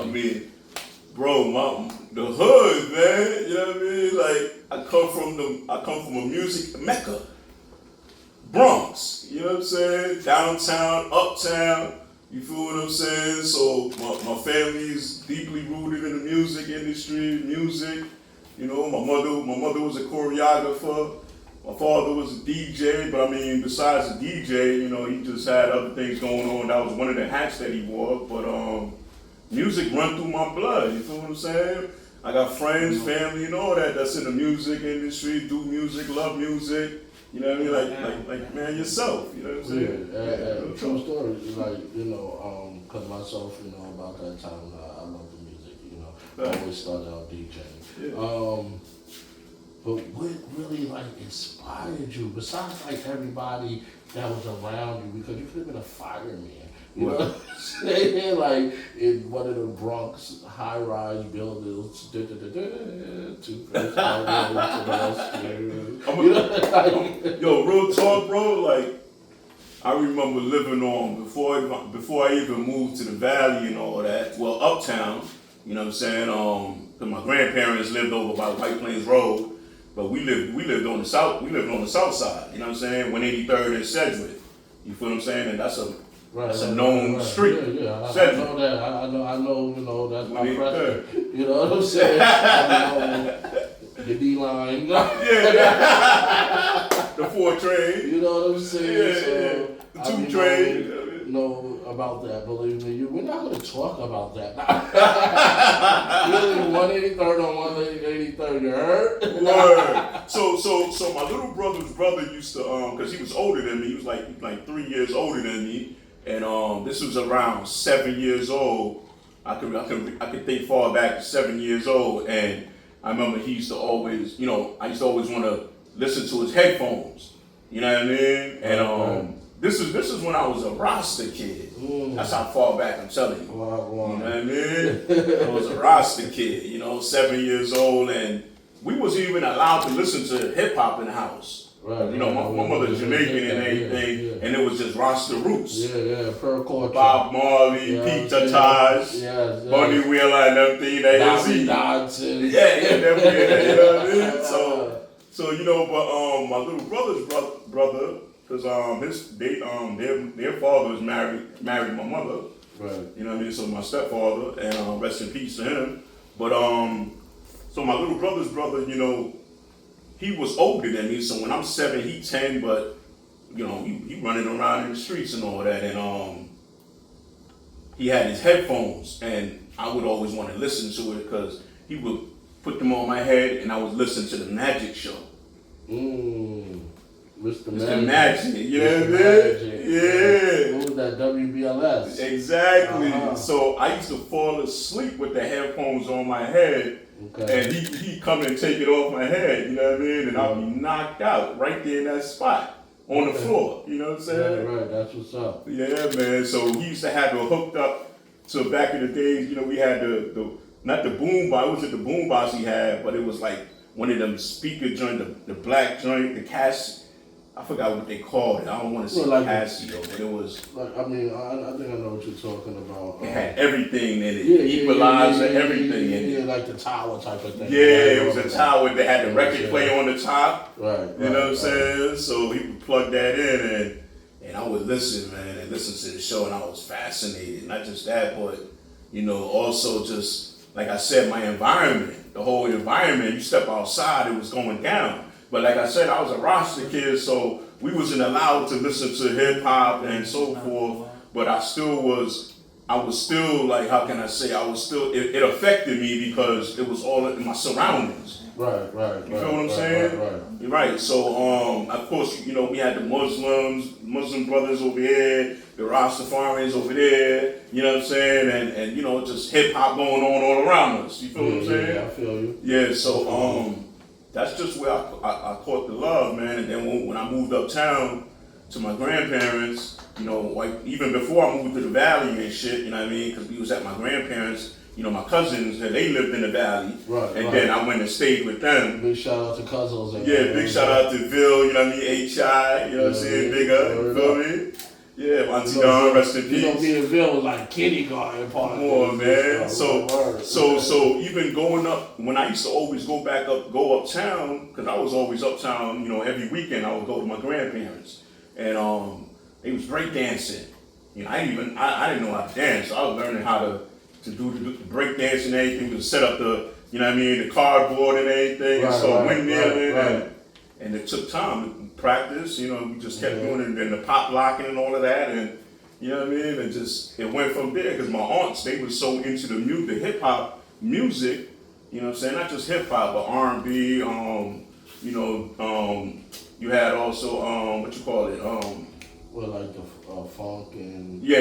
I mean, bro, the hood, man. You know what I mean? Like I come from a music mecca, Bronx. You know what I'm saying? Downtown, uptown. You feel what I'm saying? So my family's deeply rooted in the music industry, music. You know, my mother was a choreographer. My father was a DJ, but I mean, besides the DJ, you know, he just had other things going on. That was one of the hats that he wore. But music run through my blood. You feel what I'm saying? I got friends, family, and all that's in the music industry. Do music, love music. You know what I mean? Like man, yourself. You know what I'm saying? Yeah, true story. Like, you know, cause myself, you know, about that time, I love the music. You know, I always started out DJing. Yeah. But what really like inspired you, besides like everybody that was around you, because you could have been a fireman. You know what I'm saying? Like in one of the Bronx high-rise buildings, 2facekanye to the rescue. Yo, real talk, bro. Like I remember living on before I even moved to the Valley and all that. Well, uptown. You know what I'm saying? Cause my grandparents lived over by White Plains Road, but we lived on the south. We lived on the south side. You know what I'm saying? 183rd and Sedgwick. You feel what I'm saying? And that's a known street. Yeah. I know that. I know. You know, that's my friend. You know what I'm saying? I know the D-line. The 4 train. You know what I'm saying? Yeah. The 2 train. Know about that, believe me. We're not going to talk about that. Really, 183rd on 183rd, you heard? Word. So my little brother's brother used to, cause he was older than me. He was like 3 years older than me, and this was around 7 years old. I could think far back to 7 years old, and I remember he used to always, you know, I used to always want to listen to his headphones. You know what I mean? And This is when I was a Rasta kid. That's how far back I'm telling you. Wow. You know what I mean? I was a Rasta kid, you know, 7 years old, and we wasn't even allowed to listen to hip hop in the house. Right. You know, my mother's Jamaican and everything, and it was just Rasta roots. Yeah, per culture. Bob Marley, Pete Taj, Bunny Wheeler, and everything. Bobby Dodson. Yeah, you know what I mean? So you know, but my little brother's brother. Because their father was married my mother. Right. You know what I mean? So my stepfather, and rest in peace to him. But so my little brother's brother, you know, he was older than me. So when I'm 7, he 10, but you know, he running around in the streets and all that. And he had his headphones, and I would always want to listen to it because he would put them on my head, and I would listen to the Magic Show. Mr. Magic, you know what I mean? Yeah. What was that, WBLS? Exactly. So I used to fall asleep with the headphones on my head, and he'd come and take it off my head, you know what I mean? And I'd be knocked out right there in that spot on the floor, you know what I'm saying? Right, that's what's up. Yeah, man. So he used to have it hooked up to back in the days, you know, we had the not the boom box, it wasn't the boom box he had, but it was like one of them speaker joint, the black joint, the Casio. I forgot what they called it. I don't want to say Casio, but it was. Like, I mean, I think I know what you're talking about. It had everything in it. Equalizer, everything in it. Yeah, like the tower type of thing. Yeah, it was a tower that had the record player on the top. Right. You know what I'm saying? So he would plug that in, and I would listen, man, and listen to the show, and I was fascinated. Not just that, but, you know, also just, like I said, my environment, the whole environment, you step outside, it was going down. But like I said, I was a Rasta kid, so we wasn't allowed to listen to hip hop and so forth. But I was still like, how can I say? It affected me because it was all in my surroundings. Right. You feel what I'm saying? Right. So of course, you know, we had the Muslim brothers over here, the Rastafarians over there. You know what I'm saying? And you know, just hip hop going on all around us. You feel what I'm saying? Yeah, I feel you. Yeah. So that's just where I caught the love, man. And then when I moved uptown to my grandparents, you know, like even before I moved to the Valley and shit, you know what I mean? Because we was at my grandparents, you know, my cousins, they lived in the Valley. Right. Then I went and stayed with them. Big shout out to cousins. Yeah, big shout out to Bill, you know what I mean? HI, you know what I'm saying? Big up, you feel me? Yeah, Auntie Dawn, rest in peace. You know, me and Bill was like kindergarten partners. Come on, man. So even going up, when I used to always go uptown, because I was always uptown, you know, every weekend I would go to my grandparents. And they was breakdancing. You know, I didn't know how to dance. So I was learning how to do the breakdance and everything, to set up the, you know what I mean, the cardboard and everything, and so windmilling, and it took time to practice, you know, we just kept doing it, and the pop locking and all of that, and you know what I mean, and just, it went from there, because my aunts, they were so into the hip-hop music, you know what I'm saying, not just hip-hop, but R&B, you know, you had also, what you call it, well, like the funk and you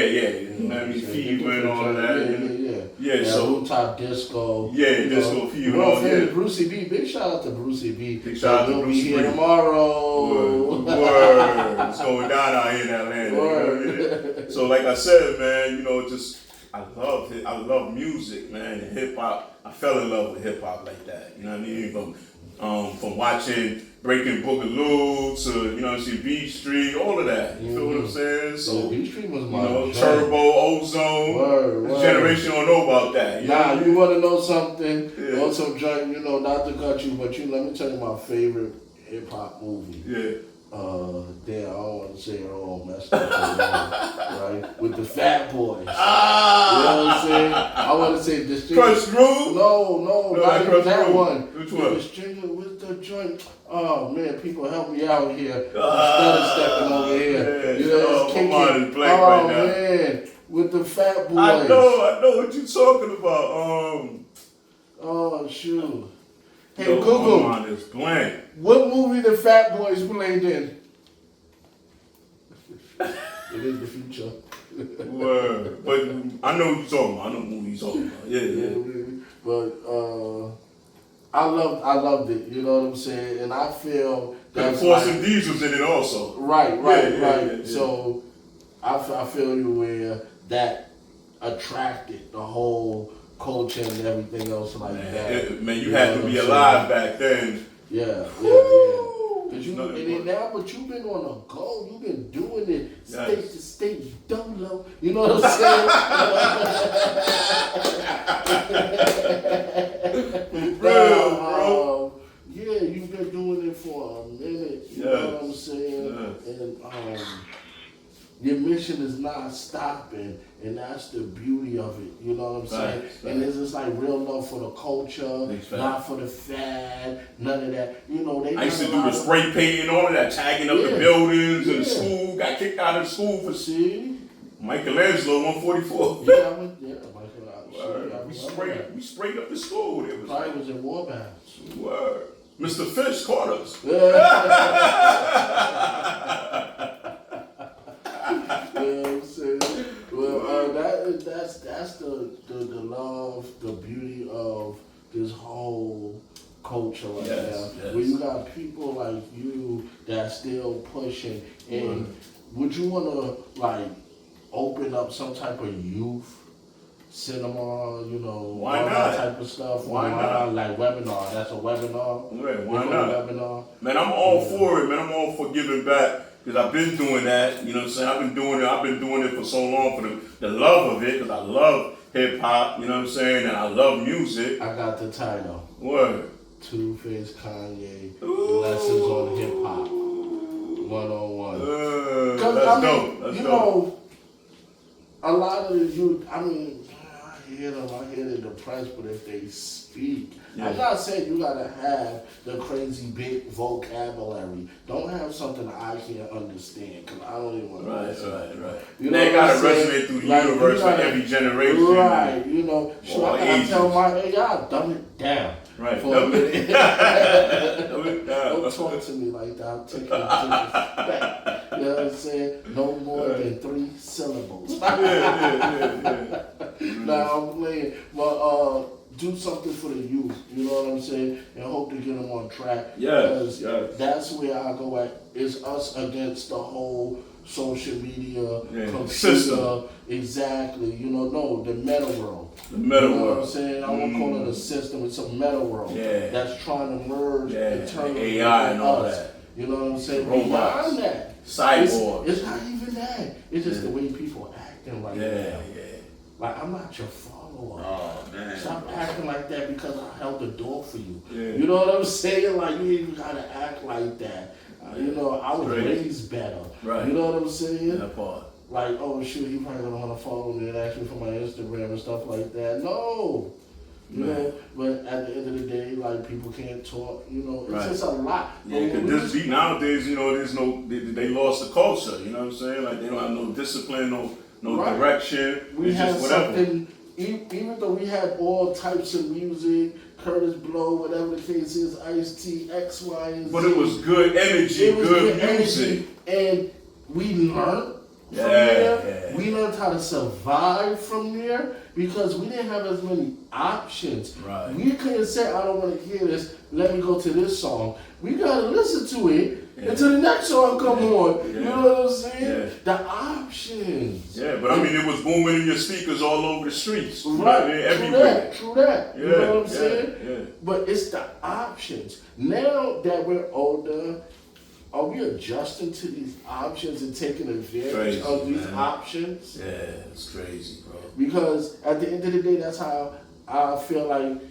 know what I mean, fever and all of that. Yeah. So rooftop disco. Yeah, disco fever and all that. Brucey B. Big shout out to Brucey B. Big shout out to Brucey B. We'll be here tomorrow. Word. It's going down out here in Atlanta. Word. You know what I mean? So like I said, man, you know, just I love music, man, and hip hop. I fell in love with hip hop like that. You know what I mean? From watching Breaking Boogaloo to, you know, B Street, all of that. You feel what I'm saying? So B Street was my Turbo, Ozone. Word. Generation don't know about that. You want to know something? Yeah. On some joint, you know, not to cut you, but let me tell you my favorite hip hop movie. Yeah. Damn, I don't want to say it all messed up, right? With the Fat Boys. You know what I'm saying? I want to say the Crush Groove? No, not even that one. Which one? The stringer with the joint. Oh man, people help me out here. I'm stepping over here. Man. You know, it's kicking. Right now. Man, with the Fat Boys. I know what you're talking about. Oh shoot. Hey, Yo, Google. My mind is blank. What movie the Fat Boys played in? It is the future. Word. But I know what you're talking about. I know what movie you're talking about. Yeah. But I loved it. You know what I'm saying? And I feel that Force and D's was in it also. Right. Yeah. So I feel you where that attracted the whole culture and everything else like that. Man, you had to be alive back then. Yeah. But you've been on a go. You've been doing it state to state, dolo. You know what I'm saying? Bro. Yeah, you've been doing it for a minute. You know what I'm saying? And your mission is not stopping, and that's the beauty of it. You know what I'm saying? And it's just like real love for the culture, not for the fad, none of that. You know, I used to do the spray painting, all of that, tagging up the buildings and the school. Got kicked out of school for Michelangelo 144. Michelangelo. We sprayed up the school. It was probably was in Warbands. Word. Mr. Fish caught us. That's the love, the beauty of this whole culture right now. Where you got people like you that still pushing. And would you want to open up some type of youth cinema, you know, why not? That type of stuff? Why not? Like webinar. That's a webinar. Yeah, why not? Webinar. Man, I'm all for it, man. I'm all for giving back. Because I've been doing that, you know what I'm saying? I've been doing it for so long for the love of it, because I love hip hop, you know what I'm saying? And I love music. I got the title. What? 2facekanye, Lessons on Hip Hop, 101. That's dope. That's you dope. know, a lot of the youth, I hear they're depressed, but if they speak, I'm not saying you gotta have the crazy big vocabulary. Don't have something I can't understand, because I don't even want to listen. Right. You know, they gotta resonate through the universe for every generation. Right, you know. So I gotta tell y'all, dumb it down. Right. For a minute. Don't talk to me like that. I'm taking it back. You know what I'm saying? No more than 3 syllables. Yeah. Nah, I'm playing. But do something for the youth. You know what I'm saying? And hope to get them on track. Yes. That's where I go at. It's us against the whole social media, computer. System. Exactly. You know, the meta world. The meta world. You know what I'm saying? I won't call it a system. It's a meta world. That's trying to merge and turn AI and all us. that. You know what I'm saying? Robots. Beyond that. Cyborg. It's not even that. It's just the way people acting right now. Yeah. Like, I'm not your follower. Oh, man. Stop acting like that because I held the door for you. Yeah. You know what I'm saying? Like, you ain't even gotta act like that. You know, I was raised better. Right. You know what I'm saying? That part. Like, oh shoot, he probably gonna wanna follow me and ask me for my Instagram and stuff like that. No. You know, but at the end of the day, like, people can't talk, you know, it's just a lot. Yeah, because this beat nowadays, you know, there's no, they lost the culture, you know what I'm saying? Like, they don't have no discipline, no direction. We it's had just whatever. something, even though we had all types of music, Curtis Blow, whatever the case is, Ice-T, X, Y, and Z. But it was good energy, good music. And we learned from there. We learned how to survive from there because we didn't have as many options. Right. We couldn't say, I don't want to hear this, let me go to this song. We got to listen to it until the next song come on. You know what I'm saying? The options. Yeah, but I mean, it was booming in your speakers all over the streets. Right. You know what I mean? Everywhere. True that. You know what I'm saying? Yeah. But it's the options. Now that we're older, are we adjusting to these options and taking advantage of these options? Yeah, it's crazy, bro. Because at the end of the day, that's how I feel like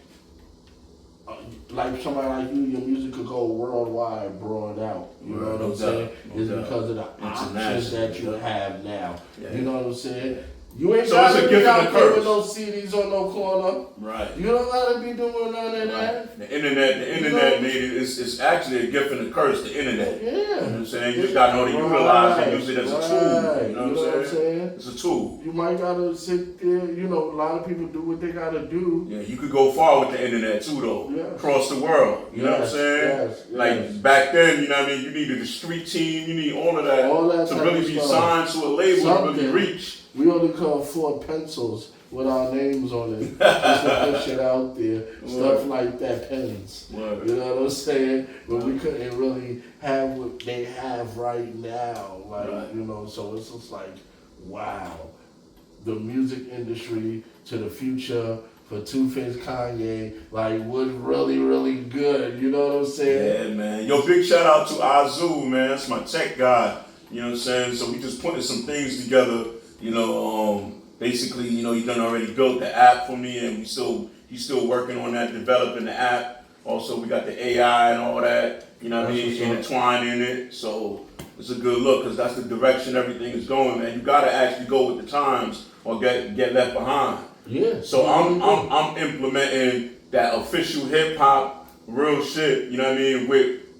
somebody like you, your music could go worldwide, broad out. You know what I'm saying? It's because of the options that you have now. You know what I'm saying? You ain't gotta be out there with no CDs on no corner. Right. You don't gotta be doing none of that. The internet made it. It's actually a gift and a curse. The internet. Yeah. You know what I'm saying? You just gotta know to utilize and use it as a tool. You know what I'm saying? It's a tool. You might gotta sit there. You know, a lot of people do what they gotta do. Yeah, you could go far with the internet too, though. Yeah. Across the world. You know what I'm saying? Yes. Like back then, you know what I mean? You needed a street team. You need all of that to really be signed to a label to really reach. We only could afford pencils with our names on it. Just to push it out there. Stuff like that, pens. You know what I'm saying? But we couldn't really have what they have right now. Like, you know, so it's just like, wow. The music industry to the future for 2facekanye, like, was really, really good. You know what I'm saying? Yeah, man. Yo, big shout out to Azu, man. That's my tech guy. You know what I'm saying? So we just putting some things together. You know, basically, you know, he done already built the app for me, and he's still working on that, developing the app. Also, we got the AI and all that, you know what I mean, intertwined in it. So it's a good look, because that's the direction everything is going, man. You gotta actually go with the times or get left behind. Yeah. So I'm implementing that official hip hop, real shit, you know what I mean,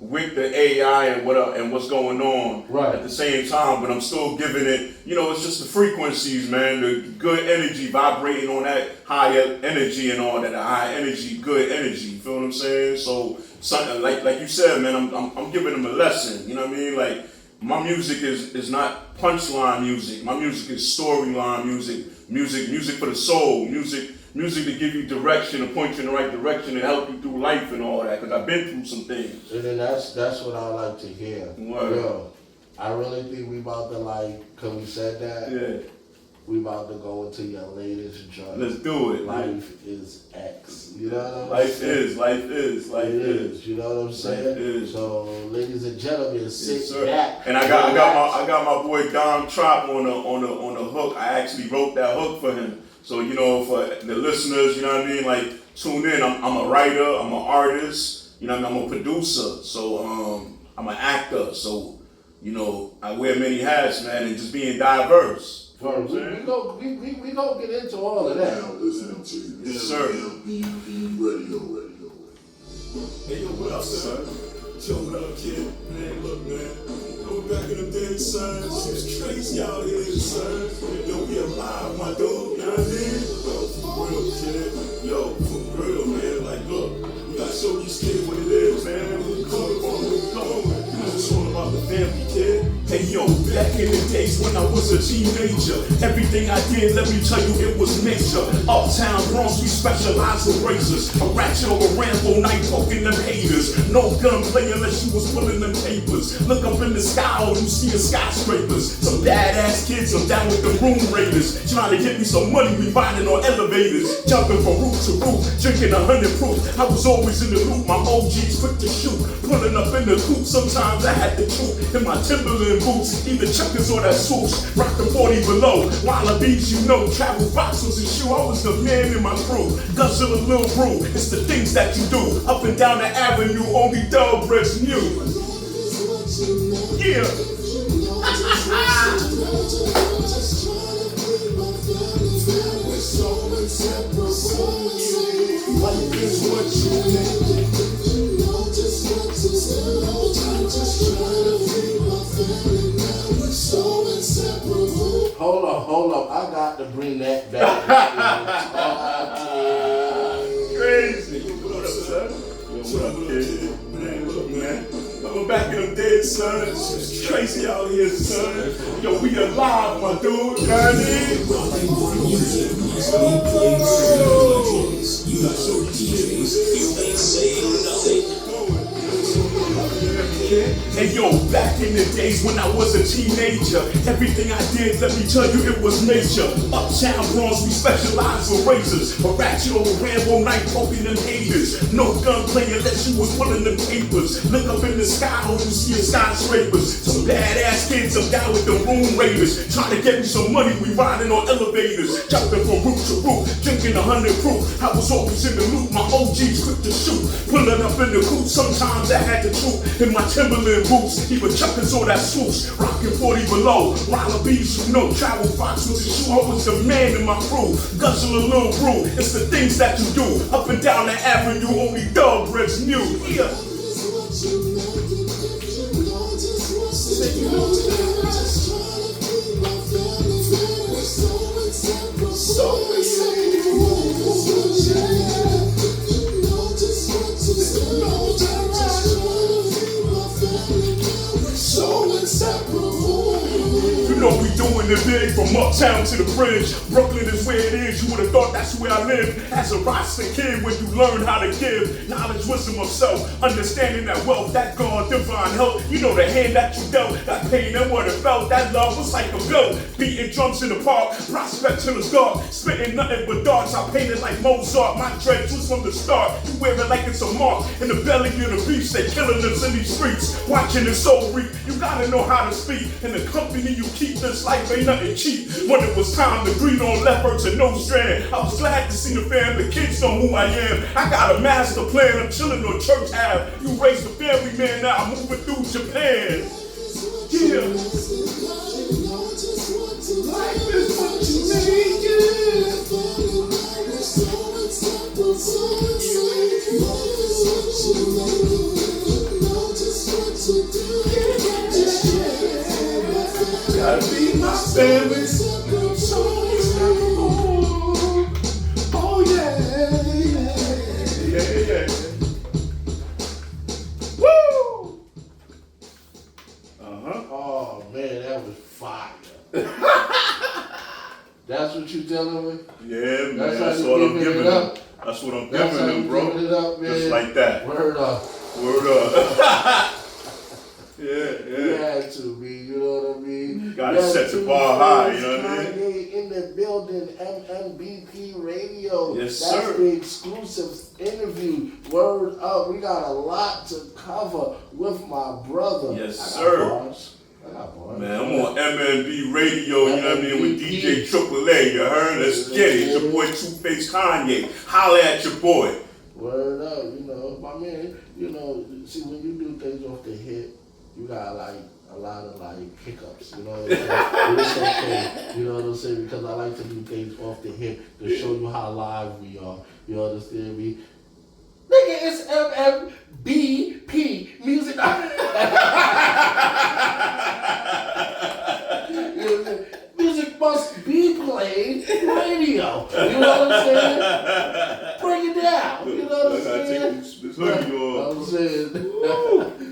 with the AI and what's going on at the same time, but I'm still giving it, you know, it's just the frequencies, man, the good energy, vibrating on that higher energy and all that, the high energy, good energy, you feel what I'm saying? So something like you said, man, I'm giving them a lesson, you know what I mean? Like, my music is not punchline music, my music is storyline music for the soul, music to give you direction, to point you in the right direction, and help you through life and all that. Because I've been through some things. And then that's what I like to hear. Yo, I really think we about to, like, cause we said that. Yeah. We about to go into your latest joint. Let's do it. Life is X. You know what I'm life saying? Life is. You know what I'm saying? Life is. So, ladies and gentlemen, sit back. And I got my boy Dom Trop on the hook. I actually wrote that hook for him. So, you know, for the listeners, you know what I mean? Like, tune in. I'm a writer. I'm an artist. You know what I mean? I'm a producer. So, I'm an actor. So, you know, I wear many hats, man, and just being diverse. We go get into all of that. Now listening to Yes, sir. MMBP Radio. Hey, yo, what up, son? Yo, what up, kid? Man, look, man. Go back in the day, son. Shit's crazy out here, son. Yo, we alive, my dude. You know what I mean? Yo, for real, kid. Yo, for real, man. Like, look, we gotta show these kids what it is, man. Where we coming from, where we going. It's all about the family, kid. Hey, yo, back in the days when I was was a teenager. Everything I did, let me tell you, it was major. Uptown Bronx, we specialize in razors. A ratchet or a Rambo night poking them haters. No gunplay unless you was pulling them papers. Look up in the sky, all you see is skyscrapers. Some badass kids, I'm down with the room raiders. Trying to get me some money, we riding on elevators. Jumping from roof to roof, drinking 100 proof. I was always in the loop, my OGs quick to shoot. Pulling up in the coupe, sometimes I had to troop. In my Timberland boots, either checkers or that swoosh. Rock the 40 below, Wallabies, you know. Travel box was a shoe, I was the man in my crew. Guzzle a little brew, it's the things that you do. Up and down the avenue, only thoroughbreds knew. Yeah. Hold up. I got to bring that back. Crazy. What up, son? What up, kid? Man, what up, man? I'm back in the dead, son. It's crazy out here, son. Yo, we alive, my dude. You know what I mean? You got so DJs. You ain't saying nothing. Hey yo, back in the days when I was a teenager, everything I did, let me tell you, it was major. Uptown Bronx, we specialize in razors. A ratchet or a Rambo night poking them haters. No gunplay unless you was pulling them papers. Look up in the sky, all you see is skyscrapers. Some badass kids, I'm down with the room raiders. Trying to get me some money, we riding on elevators. Jumping from roof to roof, drinking 100 proof. I was always in the loop, my OGs quick to shoot. Pulling up in the coupe, sometimes I had to troop. In my Timberland boots, even chuckers or that swoosh. Rockin' 40 below, Wallabies, you know. Travel fox was a shoe, I was the man in my crew. Guzzle a little brew, it's the things that you do. Up and down the avenue, only thoroughbreds knew. Yeah. You know we doing it big from uptown to the bridge. Brooklyn is where it is, you would've thought that's where I live. As a roster kid, when you learn how to give knowledge, wisdom of self, understanding that wealth, that God, divine help. You know the hand that you dealt, that pain and what it felt, that love was like a blow. Beating drums in the park, prospect till it's dark, spitting nothing but darts. I painted like Mozart, my dreads was from the start. You wear it like it's a mark in the belly of the beast. They killing us in these streets, watching the soul reap. You gotta know how to speak, and the company you keep. This life ain't nothing cheap. When it was time to green on leopards and no strand, I was glad to see the fam, the kids know who I am. I got a master plan, I'm chilling on Church Ave. You raised a family man, now I'm moving through Japan. Yeah. Life is what you make it. Gotta be my family. Oh yeah. Woo! Oh man, that was fire. That's what you telling me? Yeah, man. That's what I'm giving them. That's what I'm giving them, bro. Just like that. Word up. Yeah. You had to be, you know what I mean? Gotta set the bar high, you know what I mean? Kanye in the building, MMBP Radio. Yes, That's sir. the exclusive interview. Word up. We got a lot to cover with my brother. Yes, I got sir. bars. Man, I'm on MMB Radio, you know what I mean, with DJ Triple A, you heard? Let's get it. It's your boy 2facekanye. Holla at your boy. Word up, you know, my man, you know, see when you do things off the hip, you got like a lot of like hiccups, you know what I'm saying? It's okay, you know what I'm saying? Because I like to do things off the hip to show you how live we are. You understand me? Nigga, it's MMBP music. You know what I'm saying? Music must be played radio. You know what I'm saying? Bring it down. You know what I'm saying? I'm saying.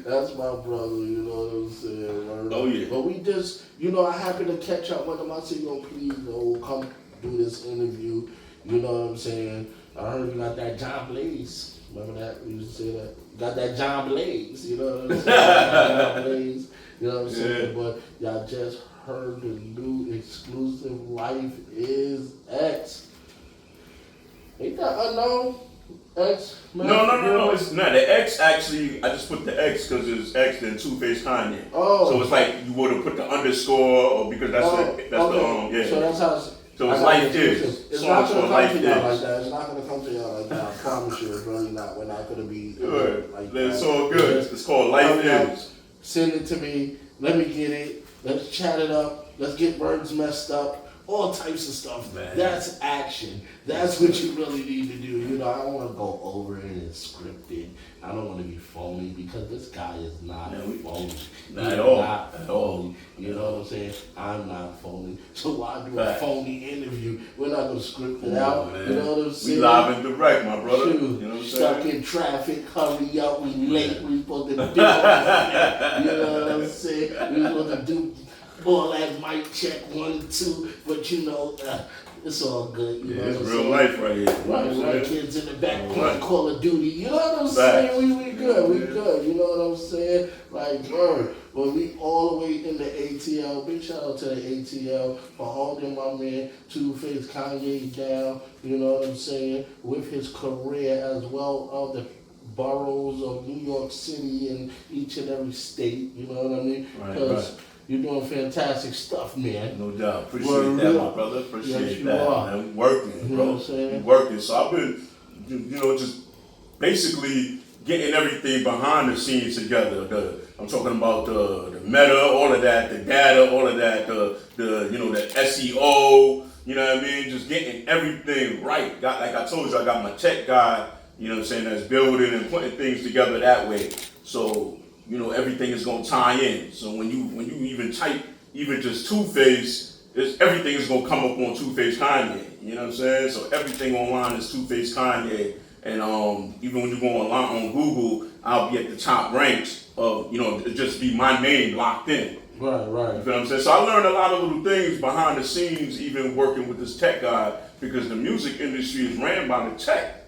That's my brother, you know what I'm saying? Oh yeah. But we just, I happened to catch up with him. I said, yo, please, come do this interview. You know what I'm saying? I heard you got that John Blaze. Remember that? We used to say that. You got that John Blaze. You know what I'm saying? John Blaze. You know what I'm saying? But y'all just heard the new exclusive Life is X. Ain't that unknown? X? No. It's not. The X actually, I just put the X because it's X then 2facekanye. Oh. So it's like you would have put the underscore or because that's okay. So that's how it's. So it's Life is. It's not going to come to y'all like that. It's not going to come to y'all like that. I promise you, it's really not. We're not going to be like that. It's all good. It's called Life is. Send it to me. Let me get it. Let's chat it up. Let's get words messed up. All types of stuff, man. That's action. That's what you really need to do. I don't want to go over it and script it. I don't want to be phony because this guy is not phony. Not at all. You know what I'm saying? I'm not phony. So why do a phony interview? We're not going to script it out. Man. You know what I'm saying? We live and direct, my brother. Shoot. You know what I'm Stuck saying? in traffic, hurry up, we late, we supposed to do that. You know what I'm saying? We supposed to do all that mic check 1, 2, but it's all good. You know it's what I'm real saying? life right here. Right, kids in the back playing Call of Duty. You know what I'm saying? We good, we good. You know what I'm saying? Like, word. But we all the way in the ATL. Big shout out to the ATL for holding my man 2facekanye down. You know what I'm saying? With his career as well of the boroughs of New York City and each and every state. You know what I mean? Right. You're doing fantastic stuff, man. No doubt. Appreciate that, my brother. Appreciate that. Man. We working, you bro. Know what I'm saying? We working. So I've been, just basically getting everything behind the scenes together. I'm talking about the meta, all of that, the data, all of that, the SEO. You know what I mean? Just getting everything right. Like I told you, I got my tech guy. You know what I'm saying? That's building and putting things together that way. So. Everything is gonna tie in. So when you even type even just 2Face, everything is gonna come up on 2facekanye. You know what I'm saying? So everything online is 2facekanye. And even when you go online on Google, I'll be at the top ranks of, it just be my name locked in. Right. You know what I'm saying? So I learned a lot of little things behind the scenes, even working with this tech guy, because the music industry is ran by the tech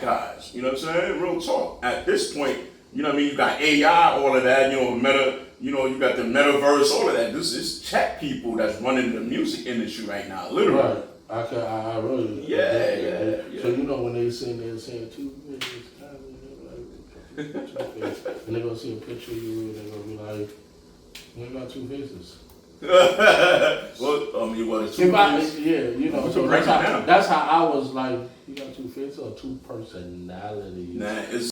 guys. You know what I'm saying? Real talk. At this point, you know what I mean? You got AI, all of that, meta, you got the metaverse, all of that. This is tech people that's running the music industry right now, literally. Right. I really. Yeah. So when they saying 2Face, and they're gonna see a picture of you and they're gonna be like, we got 2 faces. Well, what, 2 faces? Yeah, so that's how I was like, you got 2 faces or 2 personalities? Nah, it's